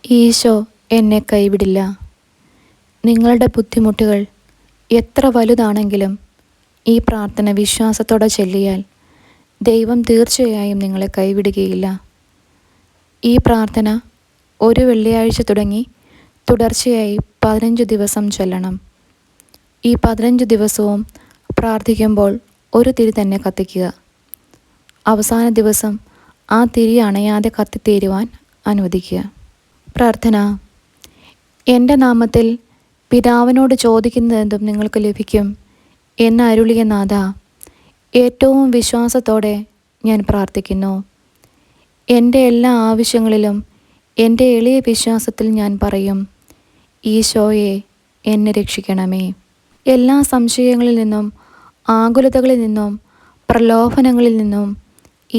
ഈശോ എന്നെ കൈവിടില്ല. നിങ്ങളുടെ ബുദ്ധിമുട്ടുകൾ എത്ര വലുതാണെങ്കിലും ഈ പ്രാർത്ഥന വിശ്വാസത്തോടെ ചൊല്ലിയാൽ ദൈവം തീർച്ചയായും നിങ്ങളെ കൈവിടുകയില്ല. ഈ പ്രാർത്ഥന ഒരു വെള്ളിയാഴ്ച തുടങ്ങി തുടർച്ചയായി 15 ദിവസം ചൊല്ലണം. ഈ 15 ദിവസവും പ്രാർത്ഥിക്കുമ്പോൾ ഒരു തിരി തന്നെ കത്തിക്കുക. അവസാന ദിവസം ആ തിരി അണയാതെ കത്തിത്തീരുവാൻ അനുവദിക്കുക. പ്രാർത്ഥന. എൻ്റെ നാമത്തിൽ പിതാവിനോട് ചോദിക്കുന്നതെന്തും നിങ്ങൾക്ക് ലഭിക്കും എന്ന് അരുളിയ നാഥ, ഏറ്റവും വിശ്വാസത്തോടെ ഞാൻ പ്രാർത്ഥിക്കുന്നു. എൻ്റെ എല്ലാ ആവശ്യങ്ങളിലും എൻ്റെ എളിയ വിശ്വാസത്തിൽ ഞാൻ പറയും, ഈശോയെ എന്നെ രക്ഷിക്കണമേ. എല്ലാ സംശയങ്ങളിൽ നിന്നും, ആകുലതകളിൽ നിന്നും, പ്രലോഭനങ്ങളിൽ നിന്നും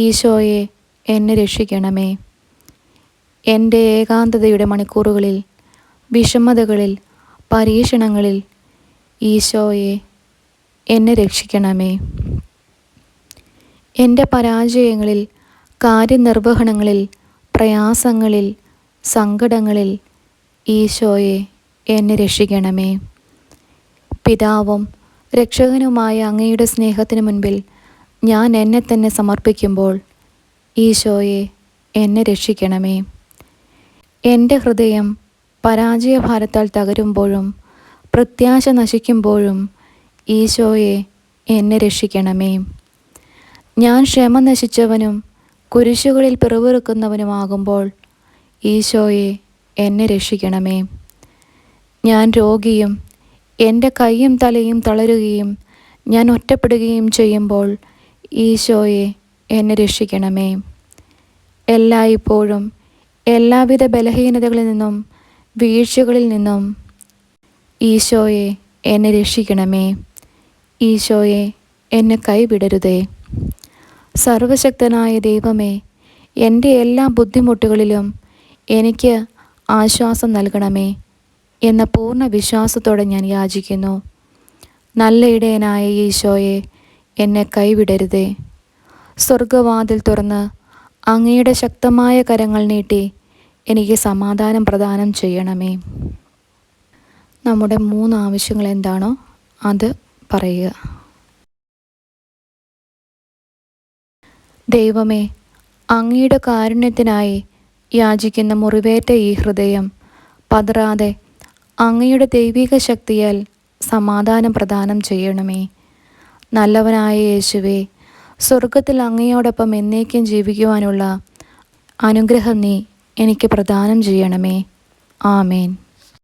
ഈശോയെ എന്നെ രക്ഷിക്കണമേ. എൻ്റെ ഏകാന്തതയുടെ മണിക്കൂറുകളിൽ, വിഷമതകളിൽ, പരീക്ഷണങ്ങളിൽ ഈശോയെ എന്നെ രക്ഷിക്കണമേ. എൻ്റെ പരാജയങ്ങളിൽ, കാര്യനിർവഹണങ്ങളിൽ, പ്രയാസങ്ങളിൽ, സങ്കടങ്ങളിൽ ഈശോയെ എന്നെ രക്ഷിക്കണമേ. പിതാവും രക്ഷകനുമായ അങ്ങയുടെ സ്നേഹത്തിന് മുൻപിൽ ഞാൻ എന്നെ തന്നെ സമർപ്പിക്കുമ്പോൾ ഈശോയെ എന്നെ രക്ഷിക്കണമേ. എൻ്റെ ഹൃദയം പരാജയഭാരത്താൽ തകരുമ്പോഴും പ്രത്യാശ നശിക്കുമ്പോഴും ഈശോയെ എന്നെ രക്ഷിക്കണമേ. ഞാൻ ക്ഷമ നശിച്ചവനും കുരിശുകളിൽ പിറുപിറുക്കുന്നവനുമാകുമ്പോൾ ഈശോയെ എന്നെ രക്ഷിക്കണമേ. ഞാൻ രോഗിയും എൻ്റെ കൈയും തലയും തളരുകയും ഞാൻ ഒറ്റപ്പെടുകയും ചെയ്യുമ്പോൾ ഈശോയെ എന്നെ രക്ഷിക്കണമേ. എല്ലായ്പ്പോഴും എല്ലാവിധ ബലഹീനതകളിൽ നിന്നും വീഴ്ചകളിൽ നിന്നും ഈശോയെ എന്നെ രക്ഷിക്കണമേ. ഈശോയെ എന്നെ കൈവിടരുതേ. സർവശക്തനായ ദൈവമേ, എൻ്റെ എല്ലാ ബുദ്ധിമുട്ടുകളിലും എനിക്ക് ആശ്വാസം നൽകണമേ എന്ന പൂർണ്ണ വിശ്വാസത്തോടെ ഞാൻ യാചിക്കുന്നു. നല്ല ഇടയനായ ഈശോയെ എന്നെ കൈവിടരുതേ. സ്വർഗവാതിൽ തുറന്ന് അങ്ങയുടെ ശക്തമായ കരങ്ങൾ നീട്ടി എനിക്ക് സമാധാനം പ്രദാനം ചെയ്യണമേ. നമ്മുടെ 3 ആവശ്യങ്ങൾ എന്താണോ അത് പറയുക. ദൈവമേ, അങ്ങയുടെ കാരുണ്യത്തിനായി യാചിക്കുന്ന മുറിവേറ്റ ഈ ഹൃദയം പതറാതെ അങ്ങയുടെ ദൈവിക ശക്തിയാൽ സമാധാനം പ്രദാനം ചെയ്യണമേ. നല്ലവനായ യേശുവേ, സ്വർഗത്തിൽ അങ്ങയോടൊപ്പം എന്നേക്കും ജീവിക്കുവാനുള്ള അനുഗ്രഹം നീ എനിക്ക് പ്രദാനം ചെയ്യണമേ. ആമേൻ.